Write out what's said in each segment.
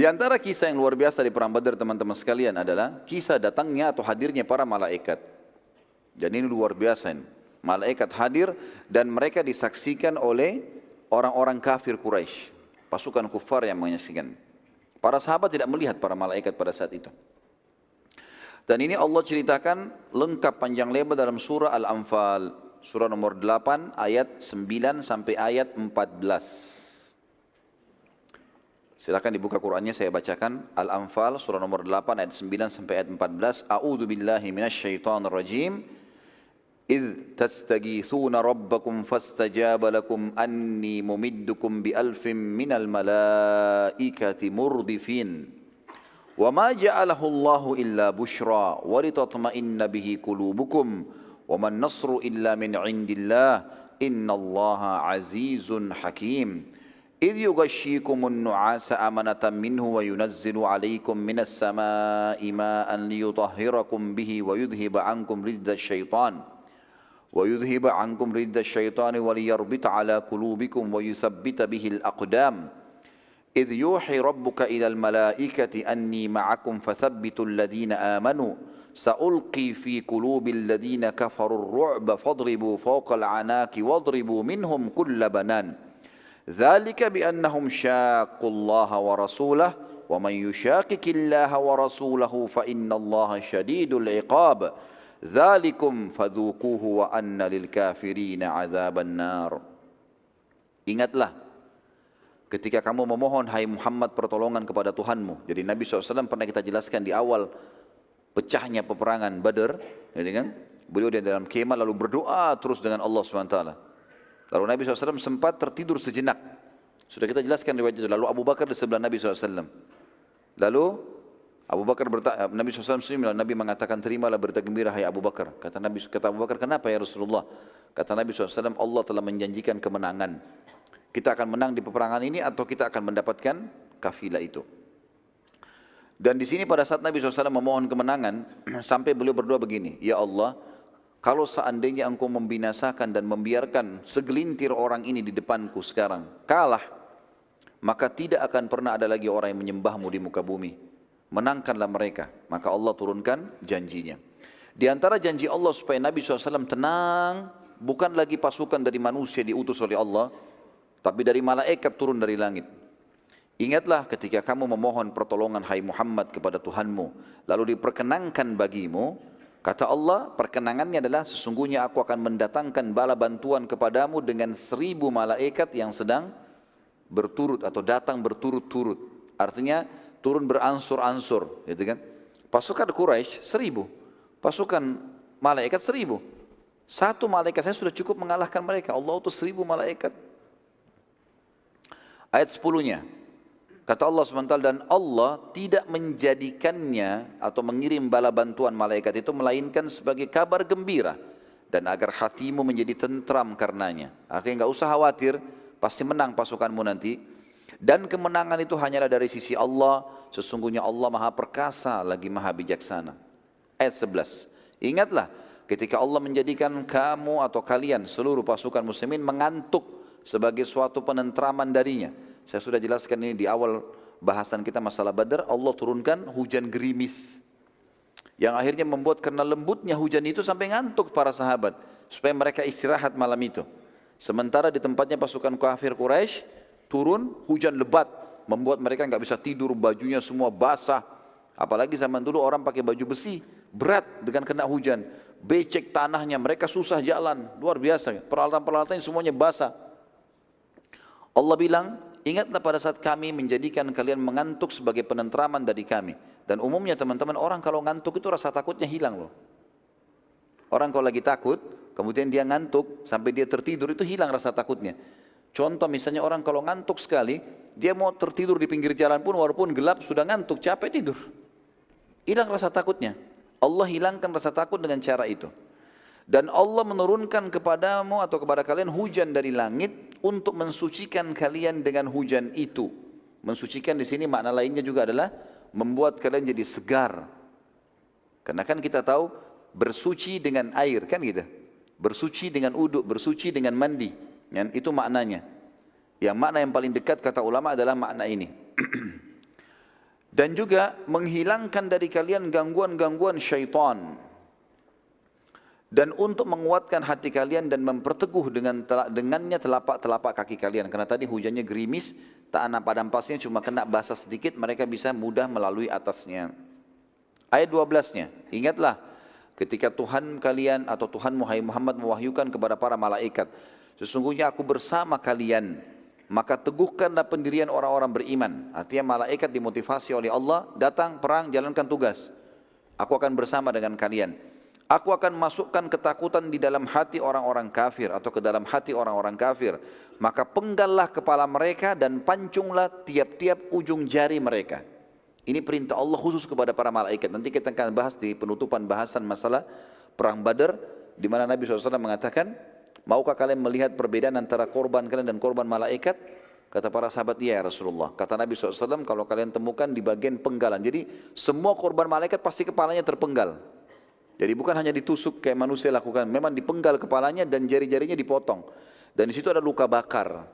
Di antara kisah yang luar biasa di perang Badar teman-teman sekalian adalah kisah datangnya atau hadirnya para malaikat. Dan ini luar biasa ini. Malaikat hadir dan mereka disaksikan oleh orang-orang kafir Quraisy, pasukan kufar yang menyaksikan. Para sahabat tidak melihat para malaikat pada saat itu. Dan ini Allah ceritakan lengkap panjang lebar dalam surah Al-Anfal, surah nomor 8 ayat 9 sampai ayat 14. Silakan dibuka Qur'annya, saya bacakan. Al-Anfal surah nomor 8 ayat 9 sampai ayat 14. A'udzu billahi minasyaitonir rajim. إذ تستغيثون ربكم فاستجاب لكم أني ممدكم بألف من الملائكة مردفين وما جعله الله إلا بشرى ولتطمئن به قلوبكم وما النصر إلا من عند الله إن الله عزيز حكيم إذ يغشيكم النعاس أمنة منه وينزل عليكم من السماء ماء ليطهركم به ويذهب عنكم رجز الشيطان وليربط على قلوبكم ويثبت به الأقدام إذ يوحي ربك إلى الملائكة أني معكم فثبتوا الذين آمنوا سألقي في قلوب الذين كفروا الرعب فاضربوا فوق العناق واضربوا منهم كل بنان ذلك بأنهم شاقوا الله ورسوله ومن يشاقق الله ورسوله فإن الله شديد العقاب Dzalikum fadzuquhu wa anna lil kafirina adzaban nar. Ingatlah ketika kamu memohon hai Muhammad pertolongan kepada Tuhanmu. Jadi Nabi SAW pernah kita jelaskan di awal pecahnya peperangan Badar, gitu kan? Beliau di dalam kemah lalu berdoa terus dengan Allah SWT. Lalu Nabi SAW sempat tertidur sejenak. Sudah kita jelaskan riwayat itu. Lalu Abu Bakar di sebelah Nabi SAW. Lalu Abu Bakar bertanya, Nabi SAW Nabi mengatakan terimalah berita gembira hai Abu Bakar. Kata Abu Bakar, kenapa ya Rasulullah? Kata Nabi SAW, Allah telah menjanjikan kemenangan. Kita akan menang di peperangan ini atau kita akan mendapatkan kafilah itu. Dan di sini pada saat Nabi SAW memohon kemenangan, sampai beliau berdoa begini, Ya Allah, kalau seandainya engkau membinasakan dan membiarkan segelintir orang ini di depanku sekarang kalah, maka tidak akan pernah ada lagi orang yang menyembahmu di muka bumi. Menangkanlah mereka. Maka Allah turunkan janjinya. Di antara janji Allah supaya Nabi SAW tenang, bukan lagi pasukan dari manusia diutus oleh Allah, tapi dari malaikat turun dari langit. Ingatlah ketika kamu memohon pertolongan hai Muhammad kepada Tuhanmu, lalu diperkenankan bagimu, kata Allah, perkenangannya adalah sesungguhnya aku akan mendatangkan bala bantuan kepadamu dengan 1000 malaikat yang sedang berturut atau datang berturut-turut. Artinya turun beransur-ansur, gitu kan? Pasukan Quraisy 1000, pasukan malaikat 1000. Satu malaikat saya sudah cukup mengalahkan mereka. Allah utus 1000 malaikat. Ayat 10-nya, kata Allah SWT, dan Allah tidak menjadikannya atau mengirim bala bantuan malaikat itu melainkan sebagai kabar gembira dan agar hatimu menjadi tentram karenanya. Artinya enggak usah khawatir, pasti menang pasukanmu nanti. Dan kemenangan itu hanyalah dari sisi Allah. Sesungguhnya Allah maha perkasa lagi maha bijaksana. Ayat 11. Ingatlah ketika Allah menjadikan kamu atau kalian seluruh pasukan muslimin mengantuk sebagai suatu penentraman darinya. Saya sudah jelaskan ini di awal bahasan kita masalah Badar. Allah turunkan hujan gerimis yang akhirnya membuat karena lembutnya hujan itu sampai ngantuk para sahabat supaya mereka istirahat malam itu. Sementara di tempatnya pasukan kafir Quraisy turun hujan lebat, membuat mereka nggak bisa tidur, bajunya semua basah. Apalagi zaman dulu orang pakai baju besi, berat dengan kena hujan. Becek tanahnya, mereka susah jalan, luar biasa. Peralatan-peralatan semuanya basah. Allah bilang, ingatlah pada saat kami menjadikan kalian mengantuk sebagai penentraman dari kami. Dan umumnya teman-teman, orang kalau ngantuk itu rasa takutnya hilang loh. Orang kalau lagi takut, kemudian dia ngantuk, sampai dia tertidur, itu hilang rasa takutnya. Contoh misalnya orang kalau ngantuk sekali, dia mau tertidur di pinggir jalan pun walaupun gelap sudah ngantuk, capek tidur. Hilang rasa takutnya. Allah hilangkan rasa takut dengan cara itu. Dan Allah menurunkan kepadamu atau kepada kalian hujan dari langit untuk mensucikan kalian dengan hujan itu. Mensucikan di sini makna lainnya juga adalah membuat kalian jadi segar. Karena kan kita tahu bersuci dengan air kan gitu. Bersuci dengan uduk, bersuci dengan mandi. Itu maknanya. Yang makna yang paling dekat kata ulama adalah makna ini. Dan juga menghilangkan dari kalian gangguan-gangguan syaitan. Dan untuk menguatkan hati kalian dan memperteguh dengannya telapak-telapak kaki kalian. Karena tadi hujannya gerimis, tanah padang pasirnya cuma kena basah sedikit, mereka bisa mudah melalui atasnya. Ayat 12-nya, ingatlah ketika Tuhan kalian atau Tuhan Muhammad mewahyukan kepada para malaikat, sesungguhnya aku bersama kalian, maka teguhkanlah pendirian orang-orang beriman. Artinya malaikat dimotivasi oleh Allah, datang perang, jalankan tugas. Aku akan bersama dengan kalian. Aku akan masukkan ketakutan di dalam hati orang-orang kafir atau ke dalam hati orang-orang kafir. Maka penggallah kepala mereka dan pancunglah tiap-tiap ujung jari mereka. Ini perintah Allah khusus kepada para malaikat. Nanti kita akan bahas di penutupan bahasan masalah perang Badar, di mana Nabi SAW mengatakan, maukah kalian melihat perbedaan antara korban kalian dan korban malaikat? Kata para sahabat, iya ya Rasulullah. Kata Nabi SAW, kalau kalian temukan di bagian penggalan. Jadi semua korban malaikat pasti kepalanya terpenggal. Jadi bukan hanya ditusuk kayak manusia lakukan, memang dipenggal kepalanya dan jari-jarinya dipotong. Dan di situ ada luka bakar.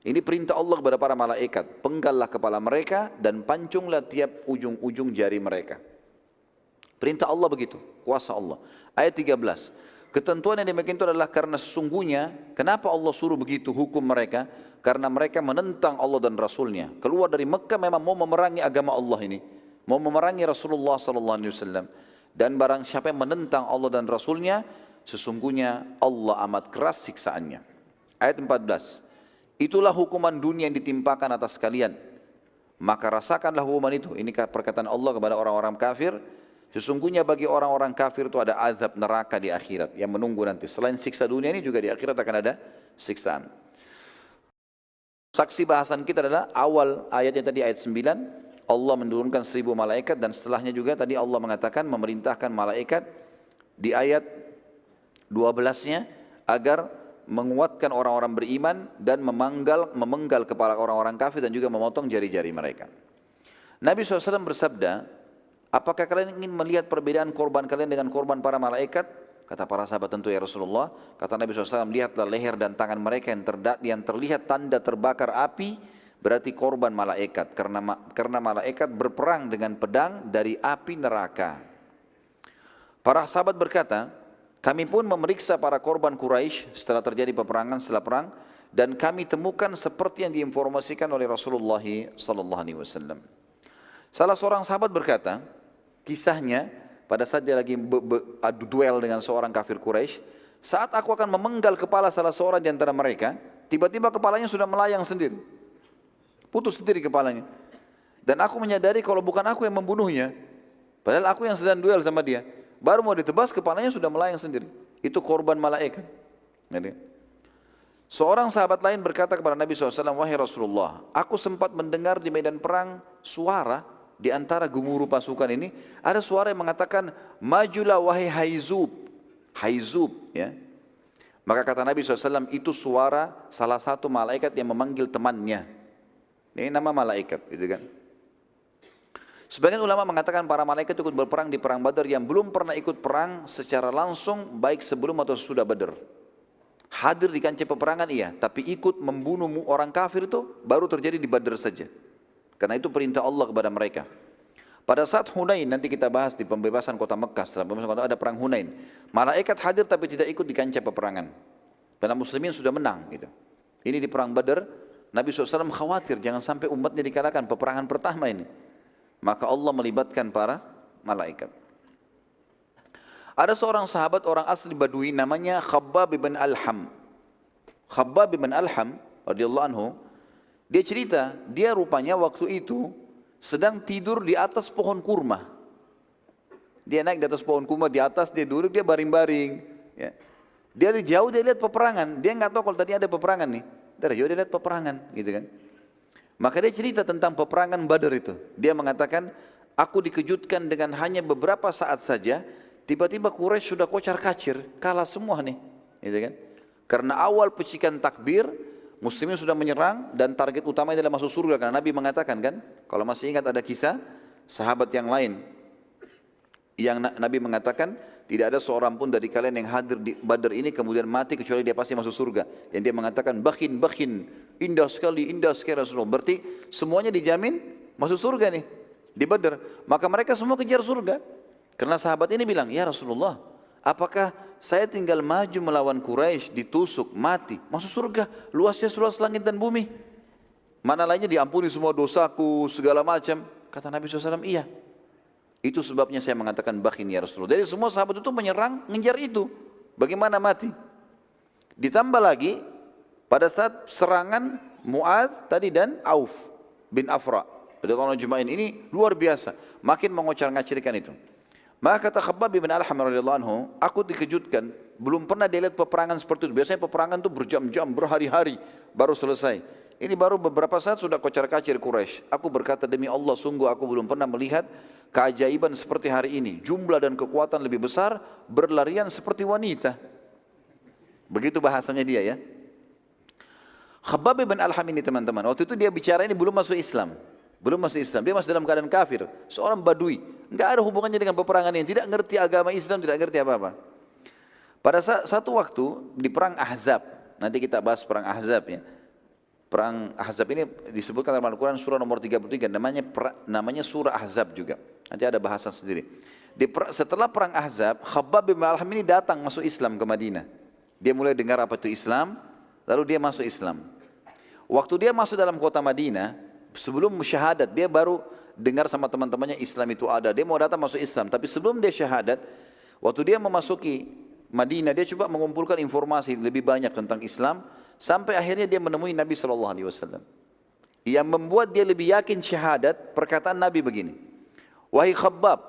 Ini perintah Allah kepada para malaikat, penggallah kepala mereka dan pancunglah tiap ujung-ujung jari mereka. Perintah Allah begitu, kuasa Allah. Ayat 13. Ketentuan yang demikian itu adalah karena sesungguhnya, kenapa Allah suruh begitu hukum mereka? Karena mereka menentang Allah dan Rasulnya. Keluar dari Mekah memang mau memerangi agama Allah ini, mau memerangi Rasulullah SAW. Dan barang siapa yang menentang Allah dan Rasulnya, sesungguhnya Allah amat keras siksaannya. Ayat 14. Itulah hukuman dunia yang ditimpakan atas kalian. Maka rasakanlah hukuman itu. Ini perkataan Allah kepada orang-orang kafir. Sesungguhnya bagi orang-orang kafir itu ada azab neraka di akhirat yang menunggu nanti. Selain siksa dunia ini juga di akhirat akan ada siksaan. Saksi bahasan kita adalah awal ayatnya tadi ayat 9. Allah menurunkan 1000 malaikat dan setelahnya juga tadi Allah mengatakan memerintahkan malaikat di ayat 12-nya agar menguatkan orang-orang beriman dan memenggal kepala orang-orang kafir dan juga memotong jari-jari mereka. Nabi SAW bersabda, apakah kalian ingin melihat perbedaan korban kalian dengan korban para malaikat? Kata para sahabat, tentu ya Rasulullah. Kata Nabi SAW, lihatlah leher dan tangan mereka yang terlihat tanda terbakar api, berarti korban malaikat, karena malaikat berperang dengan pedang dari api neraka. Para sahabat berkata, kami pun memeriksa para korban Quraisy setelah terjadi peperangan setelah perang, dan kami temukan seperti yang diinformasikan oleh Rasulullah SAW. Salah seorang sahabat berkata, kisahnya pada saat dia lagi adu duel dengan seorang kafir Quraisy, saat aku akan memenggal kepala salah seorang di antara mereka, tiba-tiba kepalanya sudah melayang sendiri. Putus sendiri kepalanya. Dan aku menyadari kalau bukan aku yang membunuhnya. Padahal aku yang sedang duel sama dia. Baru mau ditebas, kepalanya sudah melayang sendiri. Itu korban malaikat. Seorang sahabat lain berkata kepada Nabi SAW, wahai Rasulullah, aku sempat mendengar di medan perang suara di antara gemuruh pasukan ini. Ada suara yang mengatakan, majulah wahai Haizub. Haizub, ya. Maka kata Nabi SAW, itu suara salah satu malaikat yang memanggil temannya. Ini nama malaikat, gitu kan. Sebagian ulama mengatakan para malaikat ikut berperang di perang Badar yang belum pernah ikut perang secara langsung baik sebelum atau sesudah Badar. Hadir di kancah peperangan iya, tapi ikut membunuh orang kafir itu baru terjadi di Badar saja. Karena itu perintah Allah kepada mereka. Pada saat Hunain, nanti kita bahas di pembebasan kota Mekah, setelah pembebasan kota ada perang Hunain. Malaikat hadir tapi tidak ikut di kancah peperangan. Karena muslimin sudah menang, gitu. Ini di perang Badar. Nabi SAW khawatir jangan sampai umatnya dikalahkan peperangan pertama ini. Maka Allah melibatkan para malaikat. Ada seorang sahabat orang asli Badui namanya Khabbab bin Alham. Khabbab bin Alham radhiyallahu anhu, dia cerita, dia rupanya waktu itu sedang tidur di atas pohon kurma. Dia naik di atas pohon kurma, di atas dia duduk, dia baring-baring. Ya. Dia dari jauh dia lihat peperangan, dia nggak tahu kalau tadi ada peperangan nih. Dari jauh dia lihat peperangan, gitu kan. Maka dia cerita tentang peperangan Badar itu. Dia mengatakan, aku dikejutkan dengan hanya beberapa saat saja, tiba-tiba Quraisy sudah kocar-kacir, kalah semua nih, gitu kan. Karena awal pecikan takbir, muslimin sudah menyerang dan target utamanya adalah masuk surga. Karena Nabi mengatakan kan, kalau masih ingat ada kisah sahabat yang lain, yang Nabi mengatakan, tidak ada seorang pun dari kalian yang hadir di Badar ini kemudian mati kecuali dia pasti masuk surga. Yang dia mengatakan bakhin, indah sekali Rasulullah. Berarti semuanya dijamin masuk surga nih. di Badr. Maka mereka semua kejar surga. Karena sahabat ini bilang, ya Rasulullah, apakah saya tinggal maju melawan Quraisy, ditusuk, mati, masuk surga, luasnya seluas langit dan bumi. Mana lainnya diampuni semua dosaku, segala macam. Kata Nabi SAW, iya. Itu sebabnya saya mengatakan bakhin ya Rasulullah. Jadi semua sahabat itu menyerang, ngejar itu. Bagaimana mati? Ditambah lagi, pada saat serangan Mu'adz tadi dan Auf bin Afra. Radhiyallahu anhu Juma'in ini luar biasa. Makin mengocar-ngacirkan itu. Maka kata Khabbab bin Al-Ham radhiyallahu anhu, aku dikejutkan, belum pernah dia lihat peperangan seperti itu. Biasanya peperangan itu berjam-jam, berhari-hari baru selesai. Ini baru beberapa saat sudah kocar-kacir Quraisy. Aku berkata demi Allah, sungguh aku belum pernah melihat keajaiban seperti hari ini. Jumlah dan kekuatan lebih besar, berlarian seperti wanita. Begitu bahasanya dia ya. Khabbab bin Al-Ham ini teman-teman, waktu itu dia bicara ini belum masuk Islam. Belum masuk Islam, dia masih dalam keadaan kafir. Seorang badui, enggak ada hubungannya dengan peperangan ini. Tidak ngerti agama Islam, tidak ngerti apa-apa. Pada satu waktu di perang Ahzab, nanti kita bahas perang Ahzab ya. Perang Ahzab ini disebutkan dalam Al-Quran surah nomor 33, namanya surah Ahzab juga. Nanti ada bahasan sendiri. Setelah perang Ahzab, Khabbab bin Al-Ham ini datang masuk Islam ke Madinah. Dia mulai dengar apa itu Islam, lalu dia masuk Islam. Waktu dia masuk dalam kota Madinah, sebelum syahadat, dia baru dengar sama teman-temannya Islam itu ada. Dia mau datang masuk Islam, tapi sebelum dia syahadat, waktu dia memasuki Madinah, dia coba mengumpulkan informasi lebih banyak tentang Islam, sampai akhirnya dia menemui Nabi SAW. Yang membuat dia lebih yakin syahadat, perkataan Nabi begini, wahai Khabbab,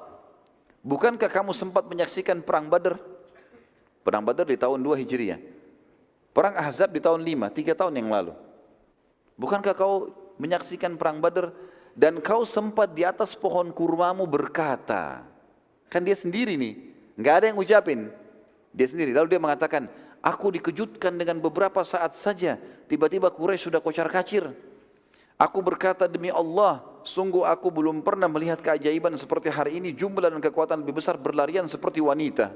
bukankah kamu sempat menyaksikan perang Badr? Perang Badr di tahun 2 Hijriah. Perang Ahzab di tahun 5, 3 tahun yang lalu. Bukankah kau menyaksikan perang Badr dan kau sempat di atas pohon kurmamu berkata, kan dia sendiri nih, nggak ada yang ucapin, dia sendiri. Lalu dia mengatakan, aku dikejutkan dengan beberapa saat saja, tiba-tiba Quraisy sudah kocar-kacir. Aku berkata demi Allah, sungguh aku belum pernah melihat keajaiban seperti hari ini, jumlah dan kekuatan lebih besar, berlarian seperti wanita.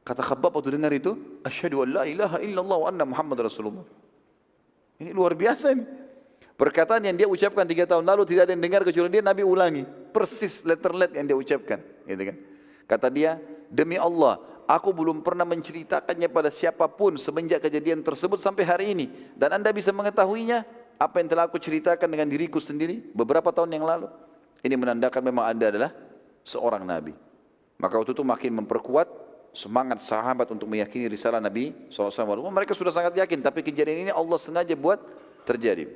Kata Khabbab waktu dengar itu, asyhadu an la ilaha illallah wa anna Muhammad Rasulullah. Ini luar biasa ini. Perkataan yang dia ucapkan 3 tahun lalu tidak ada yang dengar kecuali dia, Nabi ulangi. Persis letter-let yang dia ucapkan. Gitu kan. Kata dia, demi Allah, aku belum pernah menceritakannya pada siapapun semenjak kejadian tersebut sampai hari ini. Dan anda bisa mengetahuinya, apa yang telah aku ceritakan dengan diriku sendiri beberapa tahun yang lalu. Ini menandakan memang anda adalah seorang Nabi. Maka waktu itu makin memperkuat semangat sahabat untuk meyakini risalah Nabi SAW. Mereka sudah sangat yakin, tapi kejadian ini Allah sengaja buat terjadi.